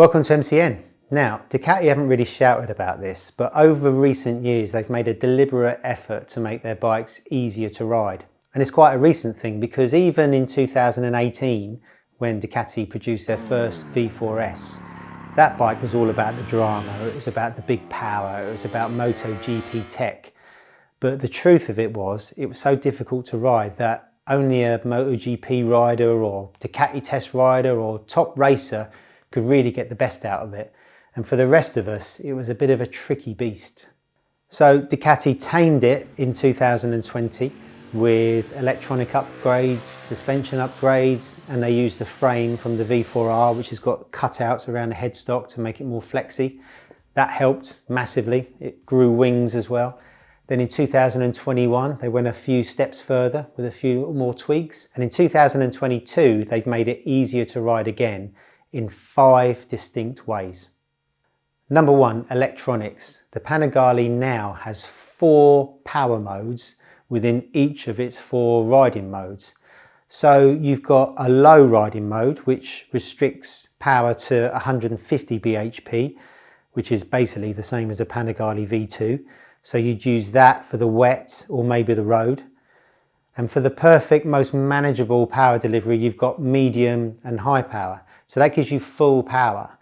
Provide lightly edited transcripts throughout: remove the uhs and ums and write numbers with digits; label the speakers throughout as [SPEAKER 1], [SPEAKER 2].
[SPEAKER 1] Welcome to MCN. Now, Ducati haven't really shouted about this, but over recent years they've made a deliberate effort to make their bikes easier to ride. And it's quite a recent thing because even in 2018, when Ducati produced their first V4S, that bike was all about the drama, it was about the big power, it was about MotoGP tech. But the truth of it was so difficult to ride that only a MotoGP rider or Ducati test rider or top racer could really get the best out of it. And for the rest of us, it was a bit of a tricky beast. So Ducati tamed it in 2020 with electronic upgrades, suspension upgrades, and they used the frame from the V4R, which has got cutouts around the headstock to make it more flexy. That helped massively. It grew wings as well. Then in 2021, they went a few steps further with a few more tweaks. And in 2022, they've made it easier to ride again in 5 distinct ways. Number 1, electronics. The Panigale now has 4 power modes within each of its 4 riding modes. So you've got a low riding mode, which restricts power to 150 bhp, which is basically the same as a Panigale V2. So you'd use that for the wet or maybe the road. And for the perfect, most manageable power delivery, you've got medium and high power. So that gives you full power,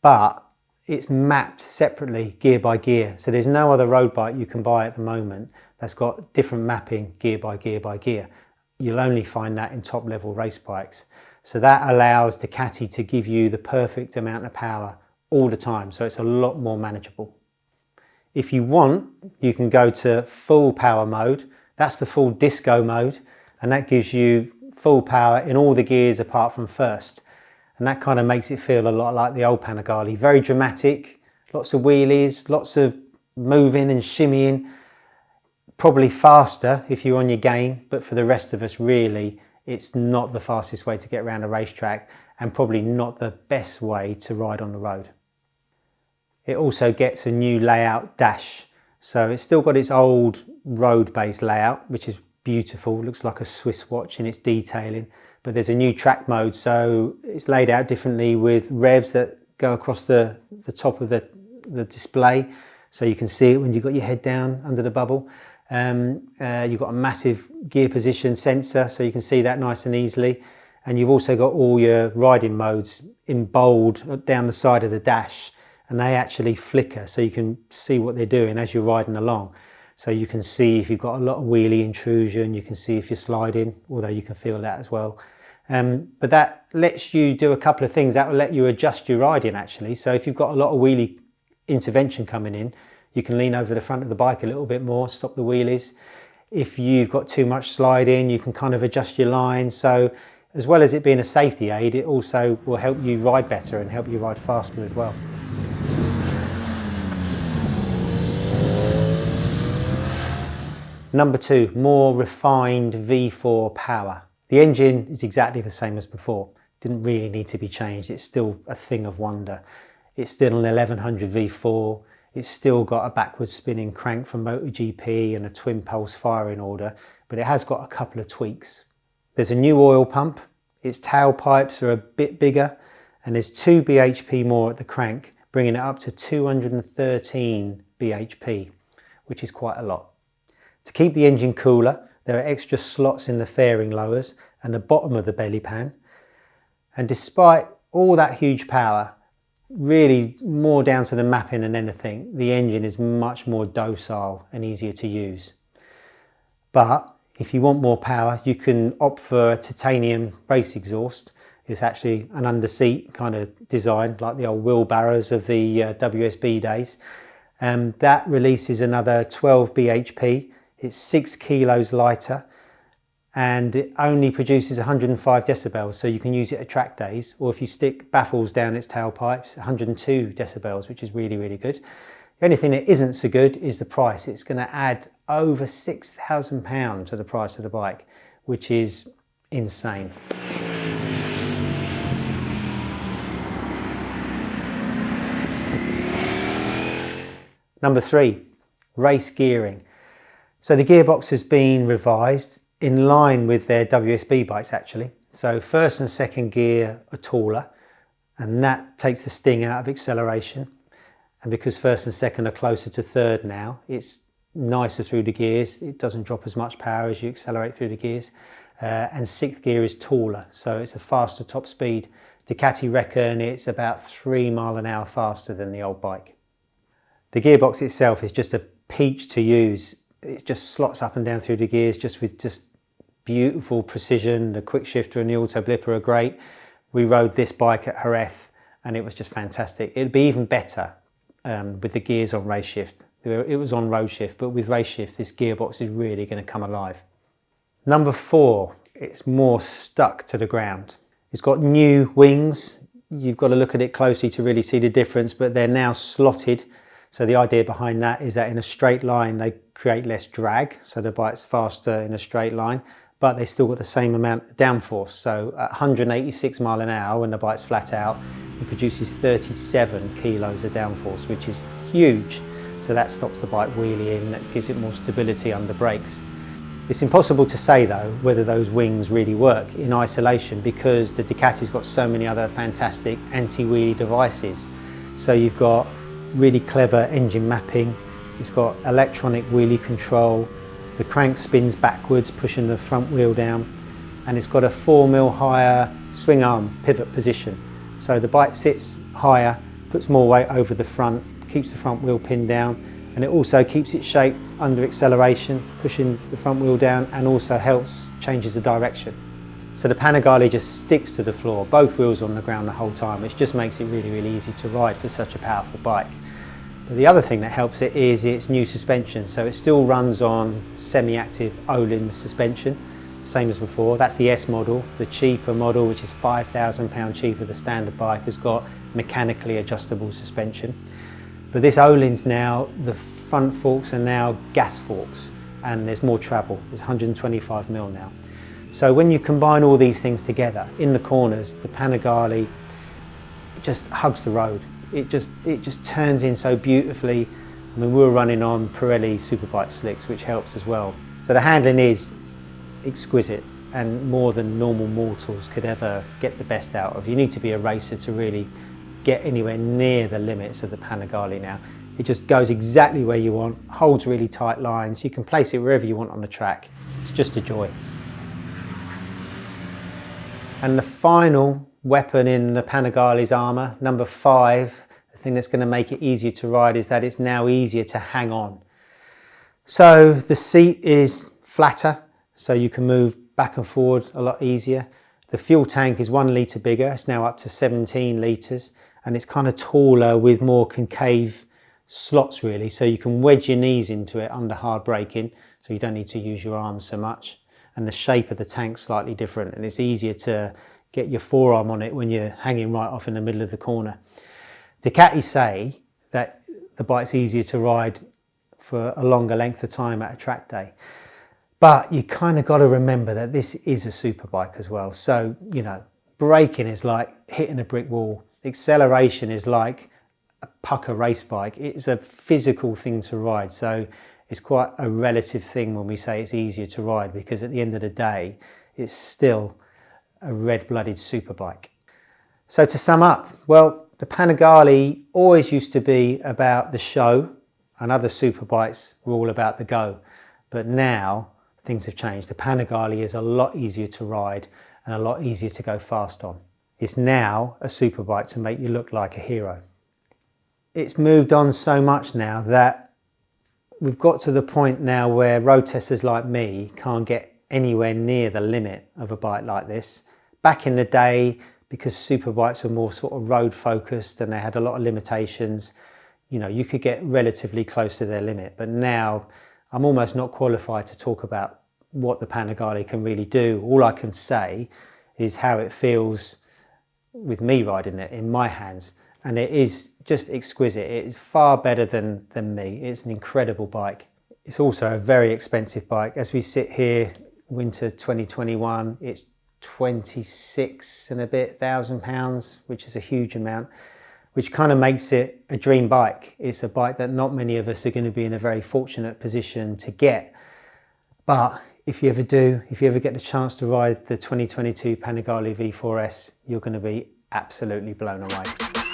[SPEAKER 1] but it's mapped separately gear by gear. So there's no other road bike you can buy at the moment that's got different mapping gear by gear by gear. You'll only find that in top level race bikes. So that allows Ducati to give you the perfect amount of power all the time. So it's a lot more manageable. If you want, you can go to full power mode. That's the full disco mode. And that gives you full power in all the gears apart from first. And that kind of makes it feel a lot like the old Panigale. Very dramatic, lots of wheelies, lots of moving and shimmying. Probably faster if you're on your game, but for the rest of us, really, it's not the fastest way to get around a racetrack and probably not the best way to ride on the road. It also gets a new layout dash. So it's still got its old road-based layout, which is beautiful. It looks like a Swiss watch in its detailing. But there's a new track mode, so it's laid out differently with revs that go across the top of the display, so you can see it when you've got your head down under the bubble. You've got a massive gear position sensor, so you can see that nice and easily. And you've also got all your riding modes in bold down the side of the dash, and they actually flicker, so you can see what they're doing as you're riding along. So you can see if you've got a lot of wheelie intrusion, you can see if you're sliding, although you can feel that as well. But that lets you do a couple of things. That will let you adjust your riding actually. So if you've got a lot of wheelie intervention coming in, you can lean over the front of the bike a little bit more, stop the wheelies. If you've got too much sliding, you can kind of adjust your line. So as well as it being a safety aid, it also will help you ride better and help you ride faster as well. Number 2, more refined V4 power. The engine is exactly the same as before. Didn't really need to be changed. It's still a thing of wonder. It's still an 1100 V4. It's still got a backwards spinning crank from MotoGP and a twin pulse firing order, but it has got a couple of tweaks. There's a new oil pump. Its tailpipes are a bit bigger, and there's 2 bhp more at the crank, bringing it up to 213 bhp, which is quite a lot. To keep the engine cooler, there are extra slots in the fairing lowers and the bottom of the belly pan. And despite all that huge power, really more down to the mapping than anything, the engine is much more docile and easier to use. But if you want more power, you can opt for a titanium race exhaust. It's actually an under-seat kind of design, like the old wheelbarrows of the WSB days. That releases another 12 bhp. It's 6 kilos lighter and it only produces 105 decibels, so you can use it at track days, or if you stick baffles down its tailpipes, 102 decibels, which is really, really good. The only thing that isn't so good is the price. It's going to add over £6,000 to the price of the bike, which is insane. Number 3, race gearing. So the gearbox has been revised in line with their WSB bikes actually. So first and second gear are taller, and that takes the sting out of acceleration. And because first and second are closer to third now, it's nicer through the gears. It doesn't drop as much power as you accelerate through the gears. And sixth gear is taller, so it's a faster top speed. Ducati reckon it's about 3 miles an hour faster than the old bike. The gearbox itself is just a peach to use. It just slots up and down through the gears with beautiful precision. The quick shifter and the auto blipper are great. We rode this bike at Jerez and it was just fantastic. It'd be even better with the gears on race shift. It was on road shift, but with race shift, this gearbox is really going to come alive. Number 4, it's more stuck to the ground. It's got new wings. You've got to look at it closely to really see the difference, but they're now slotted. So the idea behind that is that in a straight line, they create less drag. So the bike's faster in a straight line, but they still got the same amount of downforce. So at 186 miles an hour, when the bike's flat out, it produces 37 kilos of downforce, which is huge. So that stops the bike wheeling, that gives it more stability under brakes. It's impossible to say though whether those wings really work in isolation because the Ducati's got so many other fantastic anti-wheelie devices. So you've got really clever engine mapping, it's got electronic wheelie control, the crank spins backwards pushing the front wheel down, and it's got a 4mm higher swing arm pivot position. So the bike sits higher, puts more weight over the front, keeps the front wheel pinned down, and it also keeps its shape under acceleration, pushing the front wheel down, and also changes the direction. So the Panigale just sticks to the floor, both wheels on the ground the whole time, which just makes it really, really easy to ride for such a powerful bike. But the other thing that helps it is its new suspension. So it still runs on semi-active Öhlins suspension, same as before. That's the S model. The cheaper model, which is £5,000 cheaper, the standard bike, has got mechanically adjustable suspension. But this Öhlins now, the front forks are now gas forks, and there's more travel. There's 125mm now. So when you combine all these things together, in the corners, the Panigale just hugs the road. It just turns in so beautifully. I mean, we were running on Pirelli Superbike slicks, which helps as well. So the handling is exquisite and more than normal mortals could ever get the best out of. You need to be a racer to really get anywhere near the limits of the Panigale now. It just goes exactly where you want, holds really tight lines. You can place it wherever you want on the track. It's just a joy. And the final weapon in the Panigale's armour, number 5, the thing that's going to make it easier to ride is that it's now easier to hang on. So the seat is flatter, so you can move back and forward a lot easier. The fuel tank is 1 litre bigger, it's now up to 17 litres, and it's kind of taller with more concave slots really, so you can wedge your knees into it under hard braking, so you don't need to use your arms so much. And the shape of the tank's slightly different, and it's easier to get your forearm on it when you're hanging right off in the middle of the corner. Ducati say that the bike's easier to ride for a longer length of time at a track day. But you kind of got to remember that this is a superbike as well. So, you know, braking is like hitting a brick wall. Acceleration is like a pucker race bike. It's a physical thing to ride. So it's quite a relative thing when we say it's easier to ride, because at the end of the day, it's still a red-blooded superbike. So to sum up, well, the Panigale always used to be about the show, and other superbikes were all about the go. But now things have changed. The Panigale is a lot easier to ride and a lot easier to go fast on. It's now a superbike to make you look like a hero. It's moved on so much now that we've got to the point now where road testers like me can't get anywhere near the limit of a bike like this. Back in the day, because superbikes were more sort of road focused and they had a lot of limitations, you know, you could get relatively close to their limit. But now I'm almost not qualified to talk about what the Panigale can really do. All I can say is how it feels with me riding it in my hands. And it is just exquisite. It is far better than me. It's an incredible bike. It's also a very expensive bike. As we sit here, winter 2021, it's 26 and a bit thousand pounds, which is a huge amount, which kind of makes it a dream bike. It's a bike that not many of us are going to be in a very fortunate position to get. But if you ever do, if you ever get the chance to ride the 2022 Panigale V4S, you're going to be absolutely blown away.